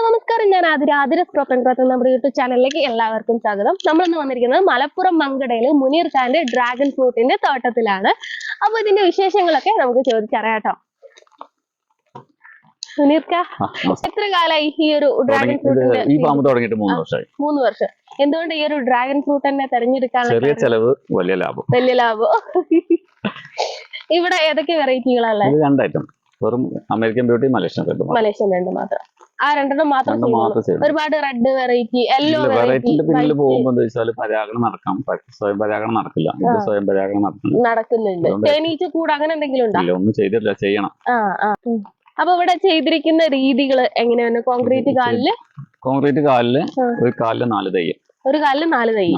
നമസ്കാരം, ഞാൻ ആതിരാസ് ക്രോപ്പ് നമ്മുടെ യൂട്യൂബ് ചാനലിലേക്ക് എല്ലാവർക്കും സ്വാഗതം. നമ്മളിന്ന് വന്നിരിക്കുന്നത് മലപ്പുറം മങ്കടയില് മുനീർ ഖാന്റെ ഡ്രാഗൺ ഫ്രൂട്ടിന്റെ തോട്ടത്തിലാണ്. അപ്പൊ ഇതിന്റെ വിശേഷങ്ങളൊക്കെ നമുക്ക് ചോദിച്ചറിയാട്ടോ. മുനീർ ഖാ, എത്ര കാലമായി ഈ ഒരു ഡ്രാഗൺ ഫ്രൂട്ടിന്റെ? ഈ ഫാം തുടങ്ങിയിട്ട് 3 വർഷമായി. 3 വർഷം. എന്തുകൊണ്ട് ഈ ഒരു ഡ്രാഗൺ ഫ്രൂട്ട് തന്നെ തെരഞ്ഞെടുക്കാൻ? ചെറിയ ചെലവ്, വലിയ ലാഭം. വലിയ ലാഭം. ഇവിടെ ഏതൊക്കെ വെറൈറ്റികളല്ലേ? 2 ഐറ്റം, വെറും American beauty, Malaysian red. Malaysian രണ്ട് മാത്രം. ആ രണ്ടെണ്ണം മാത്രം. ഒരുപാട് റെഡ് വെറൈറ്റി, യെല്ലോ വെറൈറ്റി പിന്നിൽ പോകുമ്പോൾ പരാഗണം നടക്കാം, സ്വയം പരാഗണം നടക്കില്ല. സ്വയം പരാഗണം നടക്കുന്നുണ്ട്. തേനീച്ച കൂട് അങ്ങനെ എന്തെങ്കിലും ഉണ്ടോ? ഒന്നും ചെയ്തിട്ടില്ല, ചെയ്യണം. അപ്പൊ ഇവിടെ ചെയ്തിരിക്കുന്ന രീതികൾ എങ്ങനെയാണ്? കോൺക്രീറ്റ് കാലില് ഒരു കാലില് 4 തൈ. ഒരു കാലില് 4 തൈ.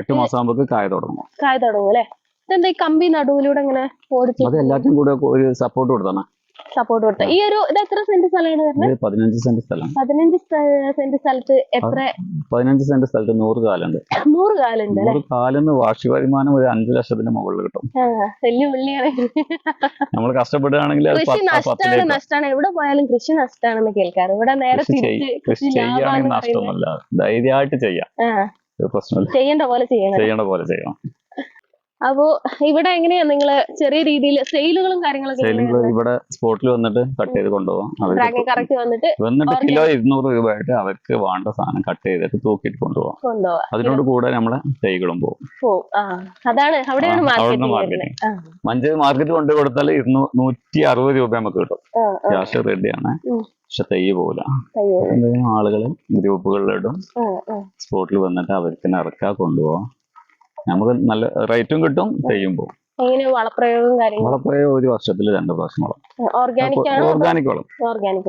8 മാസം ആകുമ്പോ കായ തുടങ്ങും. കായ തുടങ്ങും അല്ലെ? ഇതെന്താ ഈ കമ്പി നടുവിലൂടെ ഇങ്ങനെ ഓടിച്ചു? അത് എല്ലാത്തിനും കൂടെ ഒരു സപ്പോർട്ട് കൊടുത്താണ്. സപ്പോർട്ട് കൊടുത്ത ഈ ഒരു ഇത് എത്ര സെന്റ് സ്ഥലമാണ് വരുന്നത്? 15 സെന്റ് സ്ഥലം. 15 സെന്റ് സ്ഥലത്ത് എത്ര? 15 സെന്റ് സ്ഥലത്ത് 100 കാലുണ്ട്. 100 കാലുണ്ട്. 100 കാലിന്ന് വാർഷിക വരുമാനം ഒരു 5 ലക്ഷത്തിന് മുകളിൽ കിട്ടും. വലിയ പുള്ളിയാണ്. നമ്മൾ കഷ്ടപ്പെടുകയാണെങ്കിൽ കൃഷി നഷ്ടമാണ്. എവിടെ പോയാലും കൃഷി നഷ്ടമാണെന്ന് കേൾക്കാറ്. ഇവിടെ നേരെ തിരിച്ച് കൃഷി ചെയ്യുകയാണെങ്കിൽ നഷ്ടമല്ല, ധൈര്യമായിട്ട് ചെയ്യാം. പ്രശ്നമില്ല, ചെയ്യേണ്ട പോലെ ചെയ്യണം. അപ്പോ ഇവിടെ എങ്ങനെയാ നിങ്ങള് ചെറിയ രീതിയിൽ സെയിലുകളും കാര്യങ്ങളൊക്കെ? ഇവിടെ സ്പോട്ടിൽ വന്നിട്ട് കട്ട് ചെയ്ത് കൊണ്ടുപോകാം. വന്നിട്ട് കിലോ 200 രൂപയായിട്ട് അവർക്ക് വേണ്ട സാധനം കട്ട് ചെയ്തിട്ട് തൂക്കിയിട്ട് കൊണ്ടുപോകാം. അതിനോട് കൂടെ നമ്മളെ തൈകളും പോകും. അതാണ് അവിടെയാണ് മാർക്കറ്റ്. മഞ്ചേരി മാർക്കറ്റ് കൊണ്ടു കൊടുത്താൽ 160 രൂപ നമുക്ക് കിട്ടും. ക്യാഷ് റെഡിയാണ്, പക്ഷെ തൈ പോകില്ല. ആളുകള് ഗ്രൂപ്പുകളിലിടും, സ്പോട്ടിൽ വന്നിട്ട് അവർക്ക് ഇറക്കാ കൊണ്ടുപോകാം. നമുക്ക് നല്ല റേറ്റും കിട്ടും, ചെയ്യുമ്പോൾ. വളപ്രയോഗം ഒരു വർഷത്തിൽ 2 പ്രാവശ്യം വളം. ഓർഗാനിക്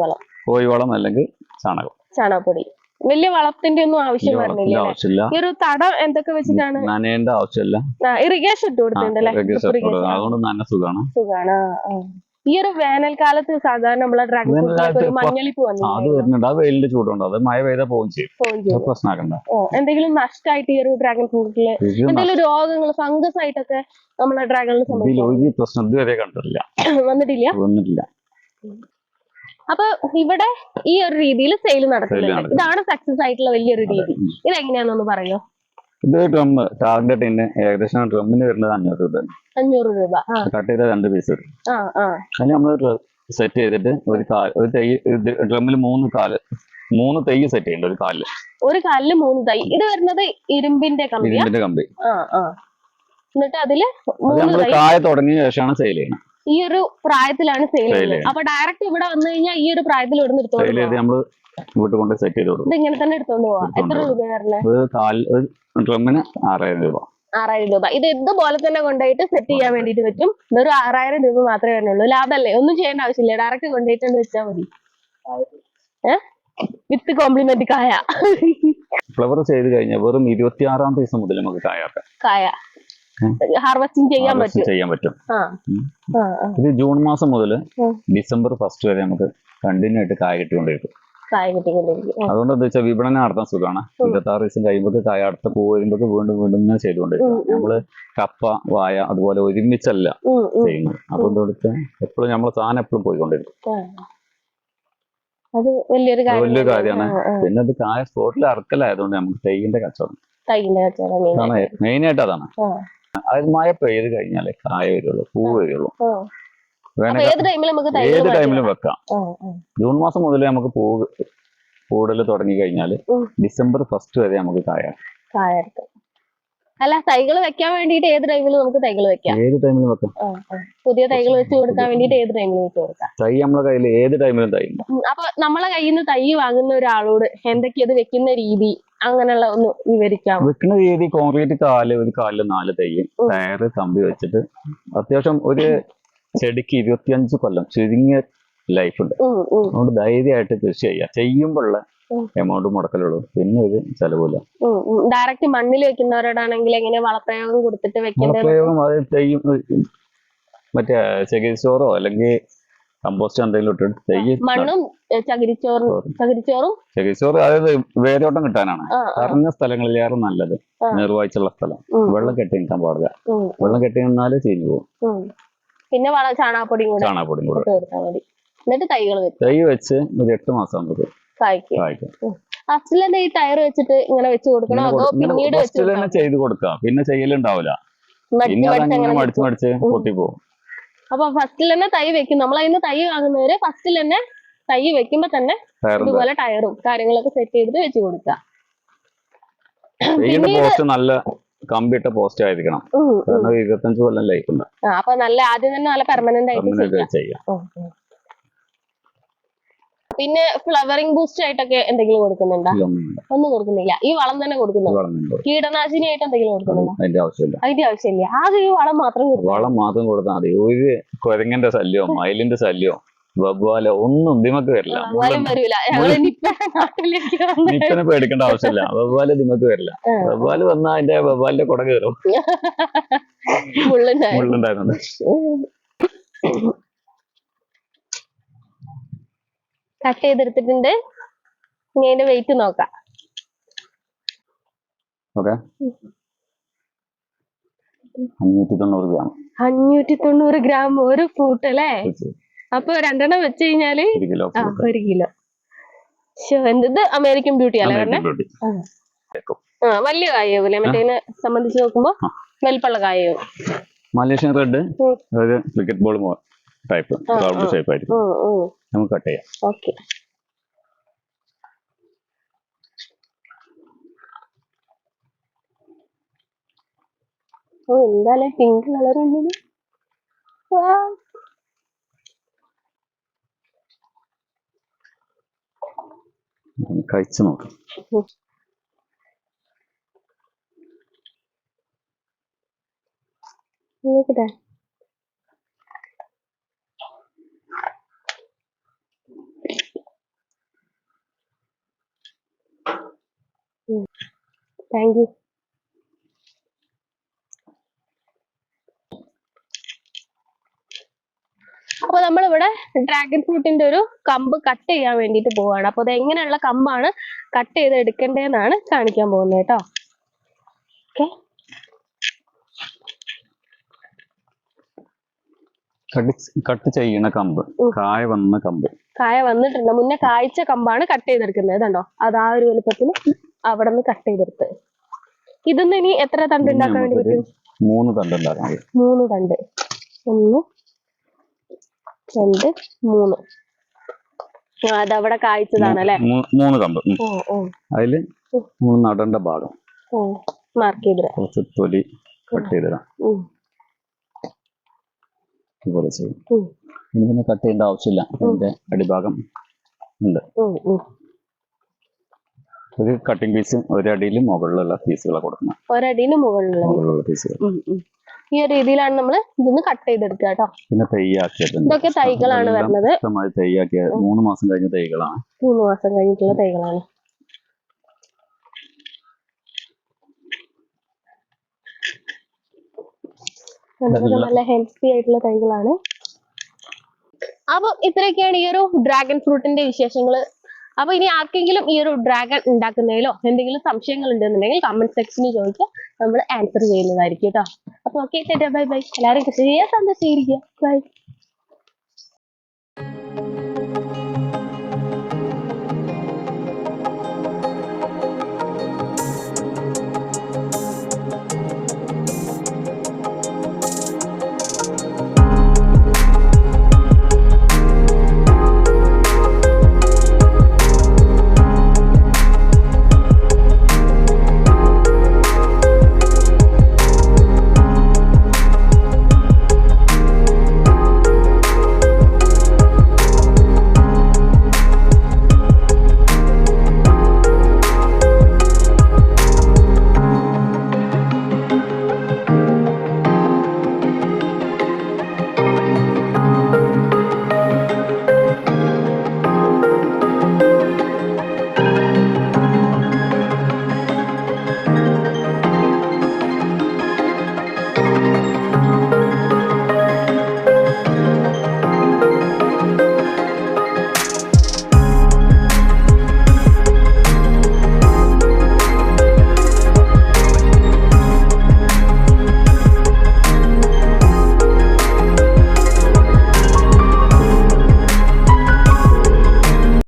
വളം, കോഴി വളം അല്ലെങ്കിൽ ചാണകപ്പൊടി. വലിയ വളത്തിന്റെ ഒന്നും ആവശ്യമില്ല. ഈ ഒരു തടം എന്തൊക്കെ വെച്ചിട്ടാണ്? നനയേണ്ട ആവശ്യമില്ല. ഇറിഗേഷൻ ഇട്ട് കൊടുത്തിട്ടുണ്ടല്ലേ? അതുകൊണ്ട് നല്ല സുഖമാണ്. ഈ ഒരു വേനൽക്കാലത്ത് സാധാരണ നമ്മളെ ഡ്രാഗൺ മഞ്ഞളിപ്പ് വരുന്നുണ്ട്. ആ വെയിലിന്റെ ചൂടുണ്ട്, അത് മഴ പെയ്താൽ പോകും ചെയ്യും. പ്രശ്നമാക്കണ്ട. എന്തെങ്കിലും നഷ്ടമായിട്ട് ഈ ഒരു ഡ്രാഗൺ ഫ്രൂട്ടില് എന്തെങ്കിലും രോഗങ്ങൾ, ഫംഗസ് ആയിട്ടൊക്കെ നമ്മളെ ഡ്രാഗണിൽ ഒരു പ്രശ്നം ഇതുവരെ കണ്ടിട്ടില്ല, വന്നിട്ടില്ല. അപ്പൊ ഇവിടെ ഈ ഒരു രീതിയിൽ സെയിൽ നടക്കുന്നുണ്ട്. ഇതാണ് സക്സസ് ആയിട്ടുള്ള വലിയൊരു രീതി. ഇതെങ്ങനെയാണെന്ന് പറയോ? ഇത് ഡ്രം ടാർഗറ്റ് ടിന് ഏകദേശം ഡ്രമ്മിന് വരുന്നത് 500 രൂപ. കട്ട് ചെയ്ത 2 പീസ് വരും. അതിന് നമ്മൾ സെറ്റ് ചെയ്തിട്ട് ഒരു തൈ ഡ്രമ്മിൽ 3 തൈ സെറ്റ് ചെയ്യേണ്ട. ഒരു കാലില് 3 തൈ. ഇത് വരുന്നത് ഇരുമ്പിന്റെ കമ്പി. എന്നിട്ട് അതില് കായ തുടങ്ങിയ ശേഷമാണ് സെയിൽ ചെയ്യുന്നത്. ഈ ഒരു പ്രായത്തിലാണ് സെയിൽ ചെയ്യുന്നത്. അപ്പൊ ഡയറക്റ്റ് ഇവിടെ വന്നു കഴിഞ്ഞാൽ ഈ ഒരു പ്രായത്തിൽ ഇവിടെ നിർത്തോളൂ. നമ്മള് വീട്ടിൽ കൊണ്ട് സെറ്റ് ചെയ്ത് കൊടുക്കും. ഇങ്ങനെ തന്നെ എടുത്തോണ്ട് പോവാം. എത്ര രൂപ വരുന്നത്? ഡ്രമ്മിന് 6000 രൂപ. 6000 രൂപ. ഇത് ഇതുപോലെ തന്നെ കൊണ്ടുപോയിട്ട് സെറ്റ് ചെയ്യാൻ വേണ്ടിട്ട് പറ്റും. വെറും 6000 രൂപ മാത്രമേ വരുന്നുള്ളൂ. ലാഭല്ലേ? ഒന്നും ചെയ്യേണ്ട ആവശ്യമില്ല, ഡയറക്റ്റ് കൊണ്ടുപോയിട്ട് വെച്ചാൽ മതി. വിത്ത് കോംപ്ലിമെന്റ് കായ. ഫ്ലവർ ചെയ്ത് കഴിഞ്ഞാൽ വെറും 26-ാം ദിവസം മുതൽ നമുക്ക് കായ ഹാർവെസ്റ്റിംഗ് ചെയ്യാൻ പറ്റും. ഇത് ജൂൺ മാസം മുതൽ ഡിസംബർ 1 വരെ നമുക്ക് കണ്ടിന്യൂ ആയിട്ട് കായ കിട്ടിക്കൊണ്ടിരിക്കും. അതുകൊണ്ട് എന്താ വെച്ചാൽ വിപണനം നടത്താൻ സുഖമാണ്. 26 ദിവസം കഴിയുമ്പോൾ കായ അടുത്ത പൂ വരുമ്പോൾ വീണ്ടും ഇങ്ങനെ ചെയ്തുകൊണ്ടിരിക്കും. നമ്മള് കപ്പ, വായ അതുപോലെ ഒരുമിച്ചല്ല ചെയ്യുന്നത്. അപ്പൊ എന്താ എപ്പോഴും നമ്മളെ സാധനം എപ്പോഴും പോയിക്കൊണ്ടിരിക്കും. വലിയൊരു കാര്യമാണ്. പിന്നെ അത് കായ സ്പോട്ടിൽ അറക്കലായതുകൊണ്ട് നമുക്ക് തൈയിന്റെ കച്ചവടം മെയിനായിട്ട് അതാണ്. അത് മഴ പെയ്ത് കഴിഞ്ഞാലേ കായ വരുള്ളൂ, പൂ വരുള്ളൂ. ഏത് ടൈമിലും വെക്കാം. ജൂൺ മാസം മുതൽ നമുക്ക് പൂ കൂടുതൽ തുടങ്ങി കഴിഞ്ഞാല് ഡിസംബർ 1 വരെ നമുക്ക് കായ. അല്ല, തൈകൾ വെക്കാൻ വേണ്ടിട്ട് ഏത് ടൈമിലും നമുക്ക് തൈകൾ വെക്കാം. പുതിയ തൈകൾ വെച്ച് കൊടുക്കാൻ വേണ്ടിട്ട് ഏത് ടൈമിലും വെച്ച് കൊടുക്കാം. തൈ നമ്മളെ കയ്യിൽ ഏത് ടൈമിലും തൈ. അപ്പൊ നമ്മളെ കയ്യിൽ നിന്ന് തൈ വാങ്ങുന്ന ഒരാളോട് എന്തൊക്കെയത് വെക്കുന്ന രീതി അങ്ങനെയുള്ള ഒന്ന് വിവരിക്കാം. വെക്കുന്ന രീതി കോൺക്രീറ്റ് ഒരു കാലില് 4 തൈ, ടയറ് കമ്പി വെച്ചിട്ട് അത്യാവശ്യം ഒരു ചെടിക്ക് 25 കൊല്ലം ചുരുങ്ങിയ ലൈഫ് ഉണ്ട്. അതുകൊണ്ട് ധൈര്യമായിട്ട് കൃഷി ചെയ്യുമ്പോഴുള്ള എമൗണ്ട് മുടക്കലുള്ളൂ, പിന്നെ ഒരു ചെലവില്ല. ഡയറക്റ്റ് മണ്ണിൽ വെക്കുന്നവരോടാണെങ്കിൽ എങ്ങനെ വളപ്രയോഗം കൊടുത്തിട്ട് വളപ്രയോഗം അത് ചെയ്യും. മറ്റേ ചകിരിച്ചോറോ അല്ലെങ്കിൽ കമ്പോസ്റ്റ് എന്തെങ്കിലും ഇട്ടിട്ട് മണ്ണും ചകിരിച്ചോറ് അതായത് വേരോട്ടം കിട്ടാനാണ്. പറഞ്ഞ സ്ഥലങ്ങളിലേറെ നല്ലത് നീർവാഴ്ചയുള്ള സ്ഥലം. വെള്ളം കെട്ടി നിൽക്കാൻ പാടില്ല. വെള്ളം കെട്ടി നിന്നാല് ചീഞ്ഞു പോകും. പിന്നെ ചാണകപ്പൊടിയും കൂടെ എന്നിട്ട് തൈ വെച്ച് ഒരു 8 മാസം ആകുമ്പോൾ കായ്ക്കും. ഫസ്റ്റിൽ തന്നെ ഈ ടയർ വെച്ചിട്ട് ഇങ്ങനെ വെച്ച് കൊടുക്കണോ അതോ പിന്നീട് ഫസ്റ്റിൽ തന്നെ ചെയ്ത് കൊടുക്കാം, പിന്നെ ചെയ്യലുണ്ടാവില്ല, പിന്നെ അതങ്ങനെ മടിച്ച് പൊട്ടിപ്പോവും. അപ്പൊ ഫസ്റ്റിൽ തന്നെ തൈ വെക്കും. നമ്മൾ അതിന് തൈ വാങ്ങുന്നവര് ഫസ്റ്റിൽ തന്നെ തൈ വെക്കുമ്പോ തന്നെ ഇതുപോലെ ടയറും കാര്യങ്ങളൊക്കെ സെറ്റ് ചെയ്തിട്ട് വെച്ച് കൊടുക്കുക. പോസ്റ്റ് നല്ല കമ്പിട്ട പോസ്റ്റ് ആയിരിക്കണം, കാരണം 25 കൊല്ലം ലൈഫുണ്ട്. അപ്പൊ നല്ല ആദ്യം തന്നെ നല്ല പെർമനന്റ് ആയിട്ട് ചെയ്യാം. പിന്നെ ഫ്ലവറിംഗ് ബൂസ്റ്റ് ആയിട്ടൊക്കെ എന്തെങ്കിലും കൊടുക്കുന്നുണ്ടോ? ഒന്നും കൊടുക്കുന്നില്ല, ഈ വളം തന്നെ കൊടുക്കുന്നുണ്ട്. കീടനാശിനി ആയിട്ട് എന്തെങ്കിലും കൊടുക്കുന്നുണ്ടോ? അതിന്റെ ആവശ്യമില്ല, ആകെ ഈ വളം മാത്രം കൊടുത്താൽ മതി. ഒരു കുരങ്ങന്റെ ശല്യോ മയിലിന്റെ ശല്യോ വവ്വാല ഒന്നും ദിമക്ക് വരില്ല. നിപ്പനെ പേടിക്കേണ്ട ആവശ്യമില്ല, വവ്വാല് ദിമക്ക് വരില്ല. വവ്വാല് വന്നാ അതിന്റെ വവ്വാലിന്റെ കുട കയറും. മുള്ളുണ്ടായിരുന്നു. കട്ട് ചെയ്തെടുത്തിട്ടുണ്ട്. ഇനി അതിന്റെ വെയിറ്റ് നോക്കാം. 590 ഗ്രാം. 590 ഗ്രാം ഒരു ഫ്രൂട്ട് അല്ലേ? അപ്പൊ 2 എണ്ണം വെച്ച് കഴിഞ്ഞാല് 1 കിലോ. എന്തത് അമേരിക്കൻ ബ്യൂട്ടി അല്ലേ? വലിയ കായാവൂലേ? മറ്റേതിനെ സംബന്ധിച്ച് നോക്കുമ്പോ വലിപ്പമുള്ള കായാവും. Malaysian red cricket ball type round shape ആയിരിക്കും. നമുക്ക് കട്ട് ചെയ്യാം. ഓക്കെ. എന്തായാലും പിങ്ക് കളർ ഉണ്ടെങ്കിൽ കഴിച്ചു നോക്കാം. Thank you. അപ്പൊ നമ്മളിവിടെ ഡ്രാഗൺ ഫ്രൂട്ടിന്റെ ഒരു കമ്പ് കട്ട് ചെയ്യാൻ വേണ്ടിട്ട് പോവാണ്. അപ്പൊ അത് എങ്ങനെയുള്ള കമ്പാണ് കട്ട് ചെയ്ത് എടുക്കേണ്ടതെന്നാണ് കാണിക്കാൻ പോകുന്നത് കേട്ടോ. ഓക്കെ. കട്ട് ചെയ്യണ കമ്പ്, കായ വന്ന കമ്പ്, കായ വന്നിട്ടുണ്ട്. മുന്നേ കായ്ച്ച കമ്പാണ് കട്ട് ചെയ്തെടുക്കുന്നത്. കണ്ടോ, അത് ആ ഒരു വലുപ്പത്തിന് അവിടെ നിന്ന് കട്ട് ചെയ്തെടുത്ത്. ഇതൊന്നും ഇനി എത്ര തണ്ട് ഉണ്ടാക്കാൻ വേണ്ടി പറ്റും? 3 തണ്ട് ഉണ്ടാക്കാം. 3 തണ്ട്. 1 2 3. അതവിടെ കായ്ച്ചതാണല്ലേ? 3 കമ്പ്. അതില് 3 നടേണ്ട ഭാഗം മാർക്ക് ചെയ്തിടാം. കുറച്ച് തൊലി കട്ട് ചെയ്തിടാം. ഇതുപോലെ ചെയ്യും. ഇതിനെ കട്ട് ചെയ്യേണ്ട ആവശ്യമില്ല, അതിന്റെ അടിഭാഗം ഉണ്ട്. ഒരു കട്ടിംഗ് പീസ് ഒരടിയിൽ മുകളിലുള്ള പീസുകളെ കൊടുക്കണം. ഒരടിയിൽ മുകളിലുള്ള പീസുകൾ. ഈ ഒരു രീതിയിലാണ് നമ്മൾ ഇതൊന്ന് കട്ട് ചെയ്തെടുക്കുക കേട്ടോ. പിന്നെ തൈയാക്കിയിട്ടുണ്ട്. ഇതൊക്കെ തൈകളാണ് വരുന്നത്. തൈയാക്കിയ 3 മാസം കഴിഞ്ഞ തൈകളാണ്. 3 മാസം കഴിഞ്ഞിട്ടുള്ള തൈകളാണ്. നല്ല ഹെൽത്തി ആയിട്ടുള്ള തൈകളാണ്. അപ്പൊ ഇത്രയൊക്കെയാണ് ഈ ഒരു ഡ്രാഗൺ ഫ്രൂട്ടിന്റെ വിശേഷങ്ങള്. അപ്പൊ ഇനി ആർക്കെങ്കിലും ഈ ഒരു ഡ്രാഗൺ ഉണ്ടാക്കുന്നതിലോ എന്തെങ്കിലും സംശയങ്ങൾ ഉണ്ടെന്നുണ്ടെങ്കിൽ കമന്റ് സെക്ഷനിൽ ചോദിച്ചാൽ നമ്മൾ ആൻസർ ചെയ്യുന്നതായിരിക്കും കേട്ടോ. അപ്പൊ ഓക്കെ, ബൈ ബൈ. എല്ലാവരും കൃഷി ചെയ്യാൻ സന്തോഷിച്ചിരിക്കുക. ബൈ.